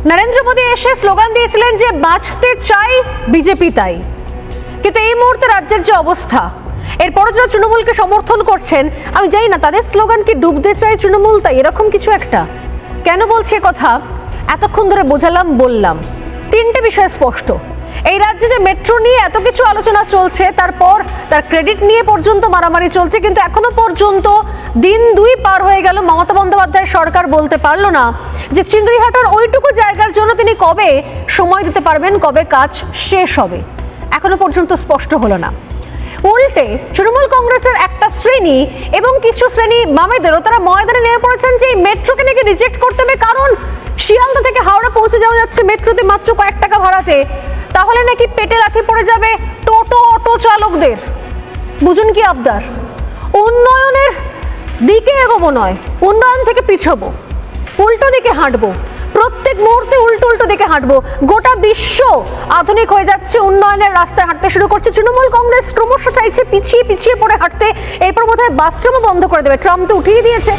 নরেন্দ্র মোদী এসে স্লোগান দিয়েছিলেন যে বাঁচতে চাই বিজেপি তাই, কিন্তু এই মুহূর্তে রাজ্যের যে অবস্থা, এরপরে যারা তৃণমূলকে সমর্থন করছেন আমি জানি না তাদের স্লোগান কি ডুবতে চাই তৃণমূল তাই, এরকম কিছু একটা। কেন বলছি কথা? এতক্ষণ ধরে বোঝালাম, বললাম তিনটে বিষয় স্পষ্ট। এই রাজ্যে যে মেট্রো নিয়ে এত কিছু আলোচনা চলছে, তারপর তার ক্রেডিট নিয়ে পর্যন্ত মারামারি চলছে, কিন্তু এখনো পর্যন্ত দিন 2 পার হয়ে গেল, মমতা বন্দ্যোপাধ্যায়ের সরকার বলতে পারলো না যে চিংড়িহাটার ওইটুকু জায়গার জন্য তিনি কবে সময় দিতে পারবেন, কবে কাজ শেষ হবে, এখনো পর্যন্ত স্পষ্ট হলো না। উল্টে তৃণমূল কংগ্রেসের একটা শ্রেণী এবং কিছু শ্রেণী বামেদেরও তারা ময়দানে নেমে পড়েছেন যে এই মেট্রোকে নাকি রিজেক্ট করতে হবে, কারণ শিয়ালদা থেকে হাওড়া পৌঁছে যাওয়া যাচ্ছে মেট্রোতে মাত্র কয়েক টাকা ভাড়াতে, তাহলে নাকি পেটে লাথি পড়ে যাবে টোটো অটো চালকদের। বুঝুন কি আবদার? উন্নয়নের দিকে এগোবো নয়, উন্নয়ন থেকে পিছবো, উল্টো দিকে হাঁটবো, প্রত্যেক মুহূর্তে উল্টো দিকে হাঁটবো। গোটা বিশ্ব আধুনিক হয়ে যাচ্ছে, উন্নয়নের রাস্তায় হাঁটতে শুরু করছে, তৃণমূল কংগ্রেস ক্রমশ চাইছে পিছিয়ে পড়ে হাঁটতে। এরপর বোধহয় বাথরুমও বন্ধ করে দেবে, ট্রাম্প তো উঠিয়ে দিয়েছে।